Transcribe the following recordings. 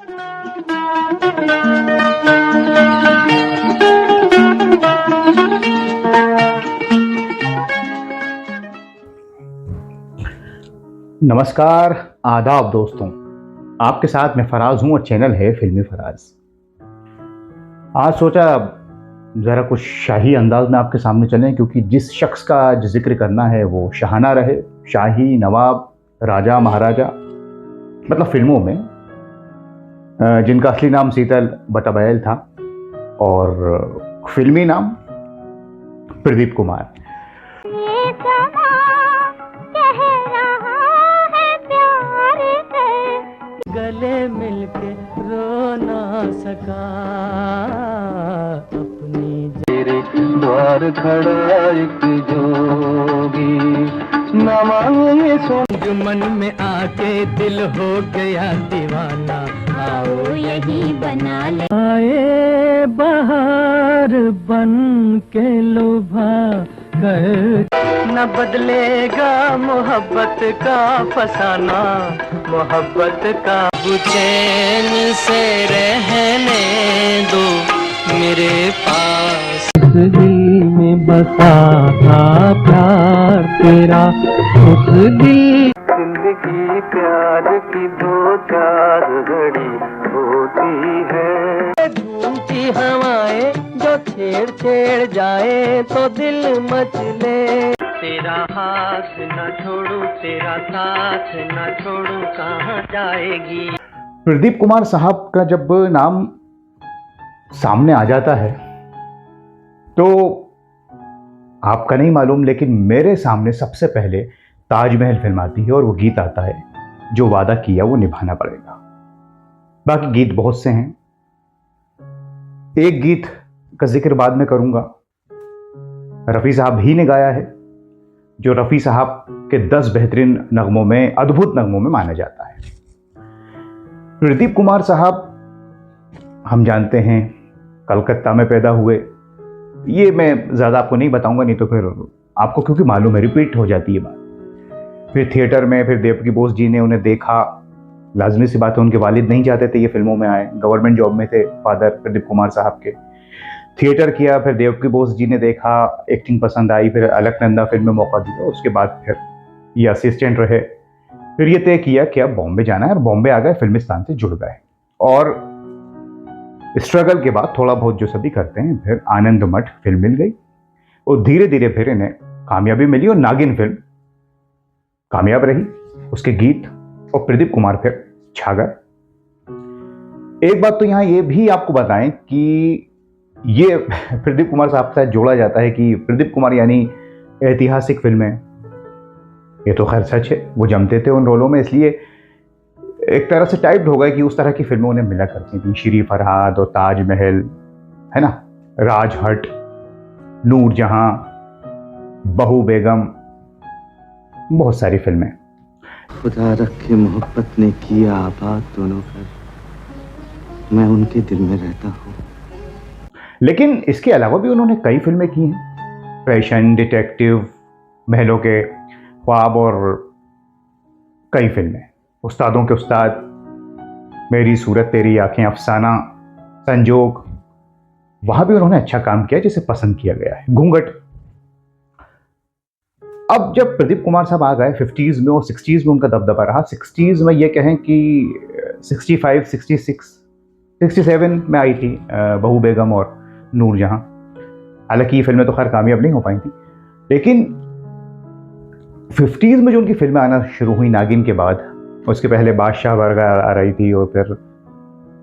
नमस्कार, आदाब दोस्तों। आपके साथ मैं फराज हूं और चैनल है फिल्मी फराज। आज सोचा ज़रा कुछ शाही अंदाज में आपके सामने चलें, क्योंकि जिस शख्स का जिक्र करना है वो शाहाना रहे, शाही, नवाब, राजा, महाराजा, मतलब फिल्मों में जिनका असली नाम शीतल बटाबैल था और फिल्मी नाम प्रदीप कुमार। गले मिलके रो ना सका अपनी तेरे द्वार खड़ा एक जोगी न मांगे सो मन में आके दिल हो गया दीवाना। आओ यही बना ले आए बहार बन के लुभा कर न बदलेगा मोहब्बत का फसाना, मोहब्बत का चैन से रहने दो मेरे पास। दिल में बसा था प्यार तेरा, उस दिल जिंदगी प्यार की दो चार घड़ी होती है। झूठी हवाएं जो छेड़ छेड़ जाए तो दिल मचले। तेरा हाथ न छोड़ू, तेरा साथ न छोड़ू, कहाँ जाएगी। प्रदीप कुमार साहब का जब नाम सामने आ जाता है तो आपका नहीं मालूम, लेकिन मेरे सामने सबसे पहले ताजमहल फिल्म आती है और वो गीत आता है, जो वादा किया वो निभाना पड़ेगा। बाकी गीत बहुत से हैं, एक गीत का जिक्र बाद में करूंगा। रफ़ी साहब ही ने गाया है, जो रफ़ी साहब के 10 बेहतरीन नगमों में, अद्भुत नगमों में माना जाता है। प्रदीप कुमार साहब हम जानते हैं कलकत्ता में पैदा हुए। ये मैं ज़्यादा आपको नहीं बताऊंगा, नहीं तो फिर आपको क्योंकि मालूम है, रिपीट हो जाती है बात। फिर थिएटर में फिर देवकी बोस जी ने उन्हें देखा। लाजमी सी बात है, उनके वालिद नहीं चाहते थे ये फिल्मों में आए, गवर्नमेंट जॉब में थे फादर प्रदीप कुमार साहब के। थिएटर किया, फिर देवकी बोस जी ने देखा, एक्टिंग पसंद आई, फिर अलकनंदा फिल्म में मौका दिया। उसके बाद फिर ये असिस्टेंट रहे। फिर ये तय किया कि अब बॉम्बे जाना है और बॉम्बे आ गए, फिल्मिस्तान से जुड़ गए। और स्ट्रगल के बाद थोड़ा बहुत जो सभी करते हैं, फिर आनंद मठ फिल्म मिल गई और धीरे धीरे फिर इन्हें कामयाबी मिली और नागिन फिल्म कामयाब रही, उसके गीत, और प्रदीप कुमार फिर छा गए। एक बात तो यहां ये भी आपको बताएं कि ये प्रदीप कुमार साहब से जोड़ा जाता है कि प्रदीप कुमार यानी ऐतिहासिक फिल्में, ये तो खैर सच है, वो जमते थे उन रोलों में, इसलिए एक तरह से टाइप्ड हो गए कि उस तरह की फिल्में उन्हें मिला करती थी। श्री फरहाद और ताजमहल, है ना, राजहट, नूरजहां, बहू बेगम, बहुत सारी फिल्में। खुदा रखे मोहब्बत ने किया आबाद दोनों का, मैं उनके दिल में रहता हूँ। लेकिन इसके अलावा भी उन्होंने कई फिल्में की हैं, फैशन, डिटेक्टिव, महलों के ख्वाब और कई फिल्में, उस्तादों के उस्ताद, मेरी सूरत तेरी आंखें, अफसाना, संजोग, वहां भी उन्होंने अच्छा काम किया जिसे पसंद किया गया है, घूंघट। अब जब प्रदीप कुमार साहब आ गए 50s में और 60s में उनका दबदबा रहा। 60s में ये कहें कि 65, 66, 67 में आई थी बहू बेगम और नूरजहां। हालांकि ये फिल्में तो खैर कामयाब नहीं हो पाई थी, लेकिन 50s में जो उनकी फिल्में आना शुरू हुई नागिन के बाद, उसके पहले बादशाह वर्गा आ रही थी और फिर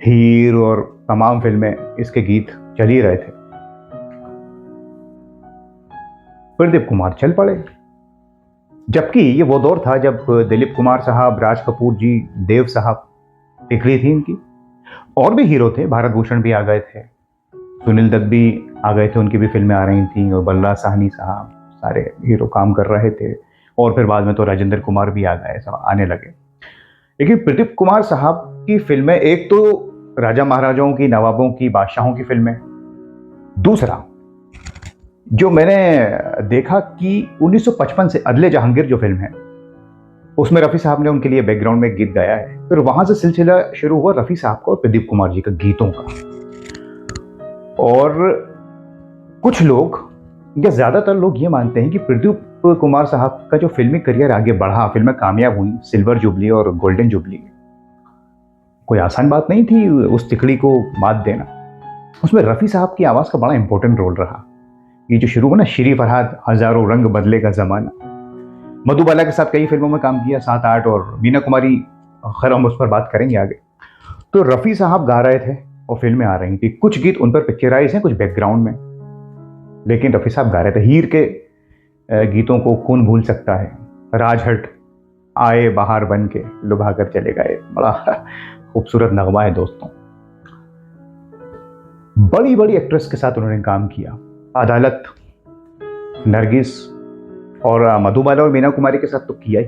हीर और तमाम फिल्में, इसके गीत चल ही रहे थे। प्रदीप कुमार चल पड़े, जबकि ये वो दौर था जब दिलीप कुमार साहब, राज कपूर जी, देव साहब, टिकरी थी इनकी। और भी हीरो थे, भारत भूषण भी आ गए थे, सुनील दत्त भी आ गए थे, उनकी भी फिल्में आ रही थी, और बल्ला साहनी साहब, सारे हीरो काम कर रहे थे। और फिर बाद में तो राजेंद्र कुमार भी आ गए, सब आने लगे। लेकिन प्रदीप कुमार साहब की फिल्में, एक तो राजा महाराजाओं की, नवाबों की, बादशाहों की फिल्में, दूसरा जो मैंने देखा कि 1955 से अदले जहांगीर जो फिल्म है, उसमें रफ़ी साहब ने उनके लिए बैकग्राउंड में एक गीत गाया है। फिर वहाँ से सिलसिला शुरू हुआ रफ़ी साहब का और प्रदीप कुमार जी का गीतों का। और कुछ लोग या ज़्यादातर लोग ये मानते हैं कि प्रदीप कुमार साहब का जो फिल्मी करियर आगे बढ़ा, फिल्में कामयाब हुई, सिल्वर जुबली और गोल्डन जुबली, कोई आसान बात नहीं थी उस तिकड़ी को मात देना। उसमें रफ़ी साहब की आवाज़ का बड़ा इंपॉर्टेंट रोल रहा। ये जो शुरू हुआ ना, श्री फरहाद, हजारों रंग बदले का ज़माना, मधुबाला के साथ कई फिल्मों में काम किया, 7-8, और मीना कुमारी, खैर हम उस पर बात करेंगे आगे। तो रफ़ी साहब गा रहे थे और फिल्में आ रही थी। कुछ गीत उन पर पिक्चराइज हैं, कुछ बैकग्राउंड में, लेकिन रफ़ी साहब गा रहे थे। हीर के गीतों को कौन भूल सकता है, राजहट आए बाहर बन के लुभा कर चले गए, बड़ा खूबसूरत नगमा है दोस्तों। बड़ी बड़ी एक्ट्रेस के साथ उन्होंने काम किया, अदालत, नरगिस, और मधुबाला और मीना कुमारी के साथ तो किया ही,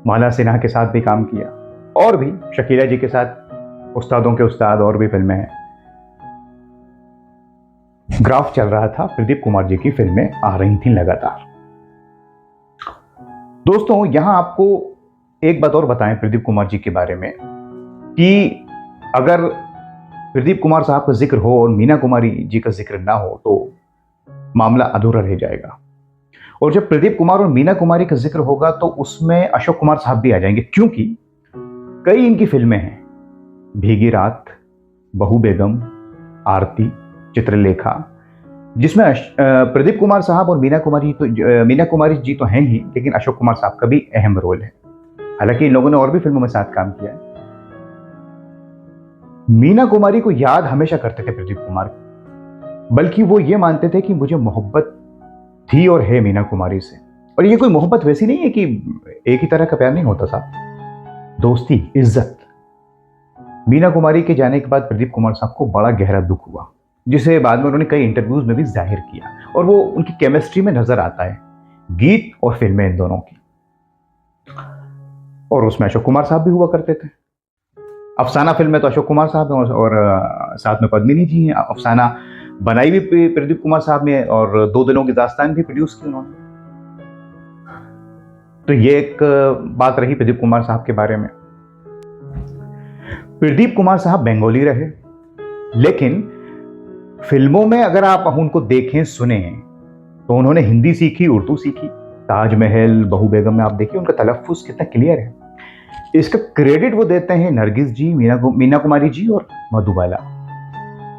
माला सिन्हा के साथ भी काम किया, और भी शकीला जी के साथ, उस्तादों के उस्ताद, और भी फिल्में हैं। ग्राफ चल रहा था, प्रदीप कुमार जी की फिल्में आ रही थी लगातार। दोस्तों यहां आपको एक बात और बताएं प्रदीप कुमार जी के बारे में, कि अगर प्रदीप कुमार साहब का जिक्र हो और मीना कुमारी जी का जिक्र ना हो तो मामला अधूरा रह जाएगा। और जब प्रदीप कुमार और मीना कुमारी का जिक्र होगा तो उसमें अशोक कुमार साहब भी आ जाएंगे, क्योंकि कई इनकी फिल्में हैं, भीगी रात, बहू बेगम, आरती, चित्रलेखा, जिसमें प्रदीप कुमार साहब और मीना कुमारी जी तो हैं ही, लेकिन अशोक कुमार साहब का भी अहम रोल है। हालांकि इन लोगों ने और भी फिल्मों में साथ काम किया है। मीना कुमारी को याद हमेशा करते थे प्रदीप कुमार, बल्कि वो ये मानते थे कि मुझे मोहब्बत थी और है मीना कुमारी से। और ये कोई मोहब्बत वैसी नहीं है कि एक ही तरह का प्यार नहीं होता साहब, दोस्ती, इज्जत। मीना कुमारी के जाने के बाद प्रदीप कुमार साहब को बड़ा गहरा दुख हुआ, जिसे बाद में उन्होंने कई इंटरव्यूज में भी जाहिर किया, और वो उनकी केमिस्ट्री में नजर आता है, गीत और फिल्में इन दोनों की। और उसमें अशोक कुमार साहब भी हुआ करते थे। अफसाना फिल्म में तो अशोक कुमार साहब हैं, और साथ में पद्मिनी जी हैं। अफसाना बनाई भी प्रदीप कुमार साहब ने, और दो दिलों की दास्तान भी प्रोड्यूस की उन्होंने। तो ये एक बात रही प्रदीप कुमार साहब के बारे में। प्रदीप कुमार साहब बंगाली रहे, लेकिन फिल्मों में अगर आप उनको देखें सुने तो उन्होंने हिंदी सीखी, उर्दू सीखी। ताजमहल, बहू बेगम में आप देखिए उनका तलफ्फुज कितना क्लियर है। इसका क्रेडिट वो देते हैं नरगिस जी, मीना कुमारी जी और मधुबाला।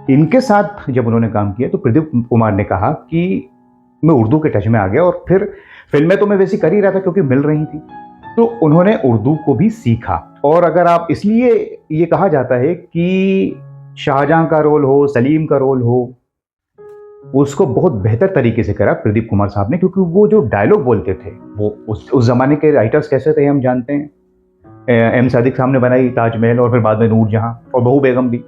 इनके साथ जब उन्होंने काम किया तो प्रदीप कुमार ने कहा कि मैं उर्दू के टच में आ गया, और फिर फिल्में तो मैं वैसे कर ही रहा था क्योंकि मिल रही थी, तो उन्होंने उर्दू को भी सीखा। और अगर आप, इसलिए ये कहा जाता है कि शाहजहां का रोल हो, सलीम का रोल हो, उसको बहुत बेहतर तरीके से करा प्रदीप कुमार साहब ने, क्योंकि वो जो डायलॉग बोलते थे, वो उस जमाने के राइटर्स कैसे थे हम जानते हैं। एम सादिक साहब ने बनाई ताजमहल, और फिर बाद में नूरजहां और बहू बेगम भी।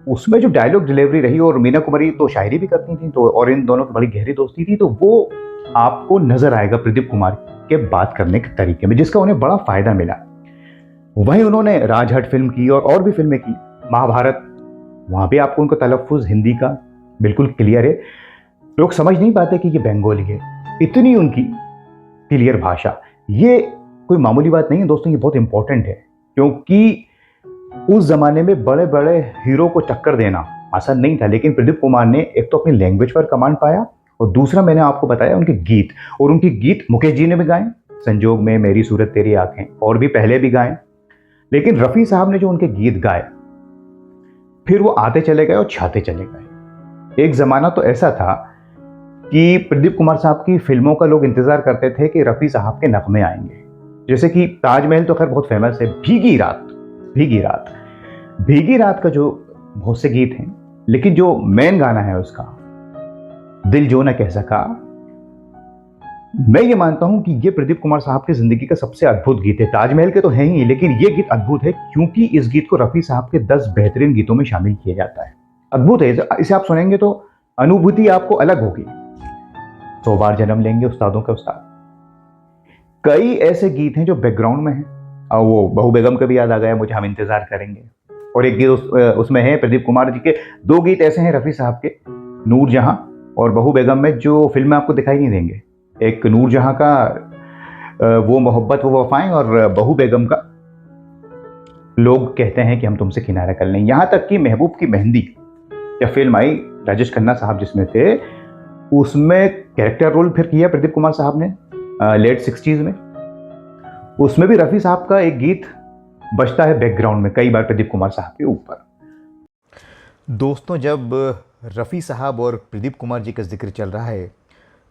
उसमें जो डायलॉग डिलीवरी रही, और मीना कुमारी तो शायरी भी करती थी, तो और इन दोनों की बड़ी गहरी दोस्ती थी, तो वो आपको नजर आएगा प्रदीप कुमार के बात करने के तरीके में, जिसका उन्हें बड़ा फायदा मिला। वहीं उन्होंने राजहट फिल्म की और भी फिल्में की, महाभारत, वहां भी आपको उनका तलफ्फुज हिंदी का बिल्कुल क्लियर है। लोग समझ नहीं पाते कि ये बंगाली है, इतनी उनकी क्लियर भाषा। ये कोई मामूली बात नहीं है दोस्तों, ये बहुत इंपॉर्टेंट है, क्योंकि उस जमाने में बड़े बड़े हीरो को टक्कर देना आसान नहीं था। लेकिन प्रदीप कुमार ने एक तो अपनी लैंग्वेज पर कमांड पाया, और दूसरा मैंने आपको बताया उनके गीत, और उनके गीत मुकेश जी ने भी गाए, संजोग में, मेरी सूरत तेरी आंखें, और भी पहले भी गाए। लेकिन रफ़ी साहब ने जो उनके गीत गाए, फिर वो आते चले गए और छाते चले गए। एक ज़माना तो ऐसा था कि प्रदीप कुमार साहब की फिल्मों का लोग इंतज़ार करते थे कि रफ़ी साहब के नगमे आएंगे। जैसे कि ताजमहल तो खैर बहुत फेमस है, भीगी रात, भीगी रात, भीगी रात का जो बहुत से गीत हैं, लेकिन जो मेन गाना है उसका, दिल जो न कह सका, मैं ये मानता हूं कि ये प्रदीप कुमार साहब की जिंदगी का सबसे अद्भुत गीत है। ताजमहल के तो हैं ही, लेकिन ये गीत अद्भुत है क्योंकि इस गीत को रफ़ी साहब के 10 बेहतरीन गीतों में शामिल किया जाता है। अद्भुत है, इसे आप सुनेंगे तो अनुभूति आपको अलग होगी। 100 बार जन्म लेंगे, उस्तादों के उस्ताद, कई ऐसे गीत हैं जो बैकग्राउंड में हैं। और वो बहू बेगम का भी याद आ गया मुझे, हम इंतजार करेंगे। और एक गीत उसमें है प्रदीप कुमार जी के, 2 गीत ऐसे हैं रफ़ी साहब के, नूरजहां और बहू बेगम में, जो फिल्म में आपको दिखाई नहीं देंगे। एक नूरजहां का वो मोहब्बत वो वफाएं और बहू बेगम का लोग कहते हैं कि हम तुमसे किनारा कर लें। यहाँ तक कि महबूब की मेहंदी जब फिल्म आई, राजेश खन्ना साहब जिसमें थे, उसमें कैरेक्टर रोल फिर किया प्रदीप कुमार साहब ने लेट 60s में। उसमें भी रफ़ी साहब का एक गीत बजता है बैकग्राउंड में कई बार प्रदीप कुमार साहब के ऊपर। दोस्तों, जब रफ़ी साहब और प्रदीप कुमार जी का जिक्र चल रहा है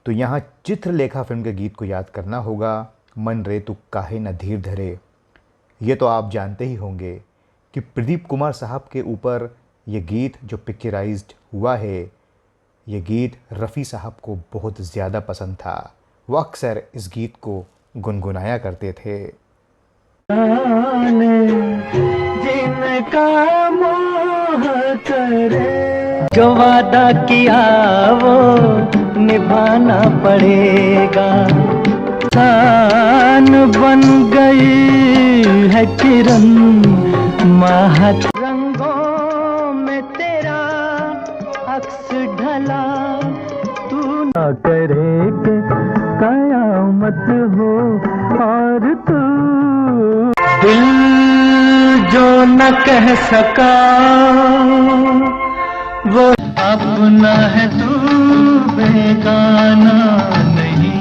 तो यहाँ चित्रलेखा फिल्म के गीत को याद करना होगा, मन रे तू काहे न धीर धरे। ये तो आप जानते ही होंगे कि प्रदीप कुमार साहब के ऊपर ये गीत जो पिक्चराइज्ड हुआ है, ये गीत रफ़ी साहब को बहुत ज़्यादा पसंद था। वो अक्सर इस गीत को गुनगुनाया करते थे। जिनका मोह करे, जो वादा किया वो निभाना पड़ेगा। सान बन गई है किरण महक, रंगों में तेरा अक्स ढला, तू ना करे कि कयामत हो और तू दिल जो न कह सका वो अपना है, तू बेगाना नहीं।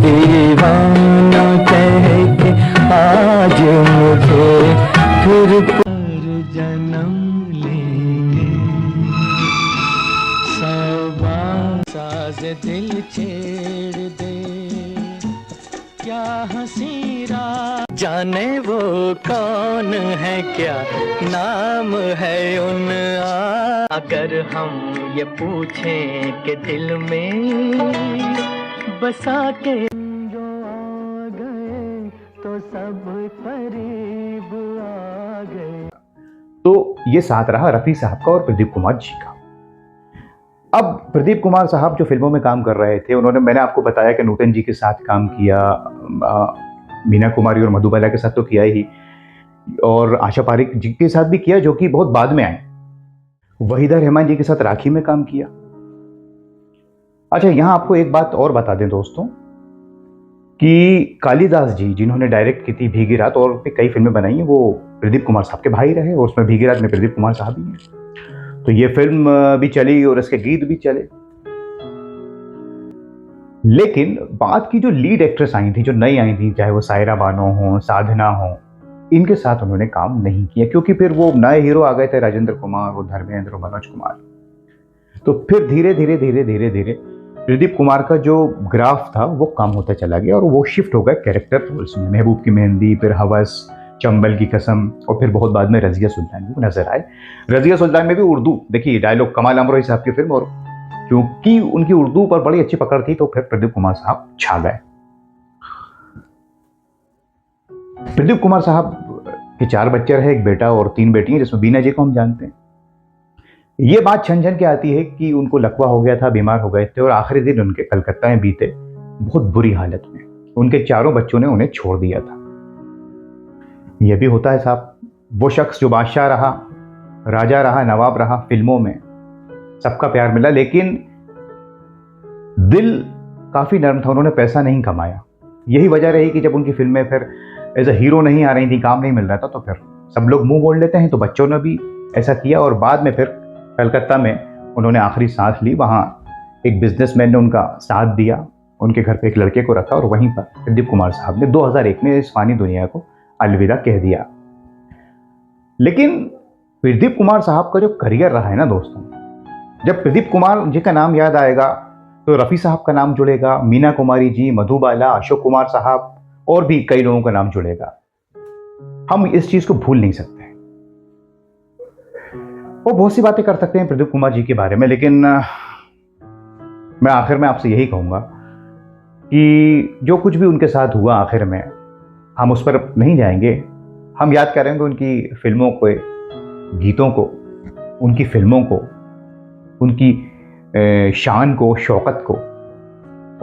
दीवाना कह के आज मुझे फिर पर जन्म लेंगे। साज दिल छेड़ दे, क्या हंसी रात, जाने वो कौन है, क्या नाम है उन। अगर हम ये पूछें कि दिल में बसा के जो आ गए तो सब करीब आ गए। तो ये साथ रहा रफ़ी साहब का और प्रदीप कुमार जी का। अब प्रदीप कुमार साहब जो फिल्मों में काम कर रहे थे, मैंने आपको बताया कि नूतन जी के साथ काम किया, मीना कुमारी और मधुबाला के साथ तो किया ही, और आशा पारिक जी के साथ भी किया जो कि बहुत बाद में आए। वहीदा रहमान जी के साथ राखी में काम किया। अच्छा, यहाँ आपको एक बात और बता दें दोस्तों कि कालिदास जी जिन्होंने डायरेक्ट की थी भीगी रात और पे कई फिल्में बनाई हैं, वो प्रदीप कुमार साहब के भाई रहे, और उसमें भीगी रात में प्रदीप कुमार साहब ही हैं। तो ये फिल्म भी चली और इसके गीत भी चले। लेकिन बात की जो लीड एक्ट्रेस आई थी, जो नई आई थी, चाहे वो सायरा बानो हो, साधना हो, इनके साथ उन्होंने काम नहीं किया क्योंकि फिर वो नए हीरो आ गए थे, राजेंद्र कुमार, वो धर्मेंद्र, मनोज कुमार। तो फिर धीरे धीरे धीरे धीरे धीरे प्रदीप कुमार का जो ग्राफ था वो कम होता चला गया और वो शिफ्ट हो गया कैरेक्टर रोल्स में। महबूब की मेहंदी, फिर हवस, चंबल की कसम, और फिर बहुत बाद में रजिया सुल्तान भी नजर आए। रजिया सुल्तान में भी उर्दू, देखिए डायलॉग कमाल अमरोही साहब की फिल्म, और क्योंकि उनकी उर्दू पर बड़ी अच्छी पकड़ थी तो फिर प्रदीप कुमार साहब छा गए। प्रदीप कुमार साहब के 4 बच्चे रहे, एक बेटा और 3 बेटियां, जिसमें बीना जी को हम जानते हैं। ये बात छन छन के आती है कि उनको लकवा हो गया था, बीमार हो गए थे, और आखिरी दिन उनके कलकत्ता में बीते बहुत बुरी हालत में। उनके 4 बच्चों ने उन्हें छोड़ दिया था। यह भी होता है साहब, वो शख्स जो बादशाह रहा, राजा रहा, नवाब रहा, फिल्मों में सबका प्यार मिला, लेकिन दिल काफी नरम था, उन्होंने पैसा नहीं कमाया। यही वजह रही कि जब उनकी फिल्में फिर एज अ हीरो नहीं आ रही थी, काम नहीं मिल रहा था, तो फिर सब लोग मुंह मोड़ लेते हैं। तो बच्चों ने भी ऐसा किया और बाद में फिर कलकत्ता में उन्होंने आखिरी सांस ली। वहाँ एक बिजनेसमैन ने उनका साथ दिया, उनके घर पे एक लड़के को रखा और वहीं पर प्रदीप कुमार साहब ने 2001 में इस फानी दुनिया को अलविदा कह दिया। लेकिन प्रदीप कुमार साहब का जो करियर रहा है ना दोस्तों, जब प्रदीप कुमार जी का नाम याद आएगा तो रफ़ी साहब का नाम जुड़ेगा, मीना कुमारी जी, मधुबाला, अशोक कुमार साहब और भी कई लोगों का नाम जुड़ेगा। हम इस चीज को भूल नहीं सकते। वो बहुत सी बातें कर सकते हैं प्रदीप कुमार जी के बारे में, लेकिन मैं आखिर में आपसे यही कहूंगा कि जो कुछ भी उनके साथ हुआ आखिर में, हम उस पर नहीं जाएंगे। हम याद करेंगे उनकी फिल्मों को, गीतों को, उनकी फिल्मों को, उनकी शान को, शौकत को,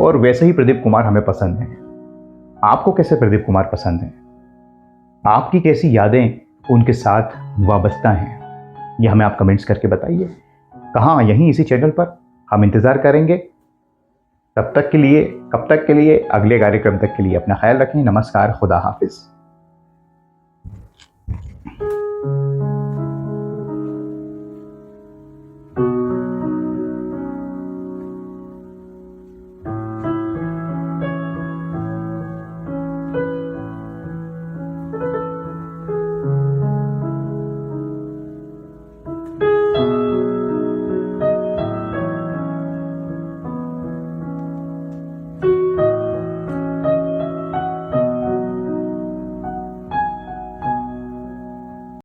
और वैसे ही प्रदीप कुमार हमें पसंद हैं। आपको कैसे प्रदीप कुमार पसंद हैं? आपकी कैसी यादें उनके साथ वाबस्ता हैं? ये हमें आप कमेंट्स करके बताइए। कहाँ? यहीं इसी चैनल पर हम इंतज़ार करेंगे। कब तक के लिए अगले कार्यक्रम तक के लिए अपना ख्याल रखें। नमस्कार, खुदा हाफिज़।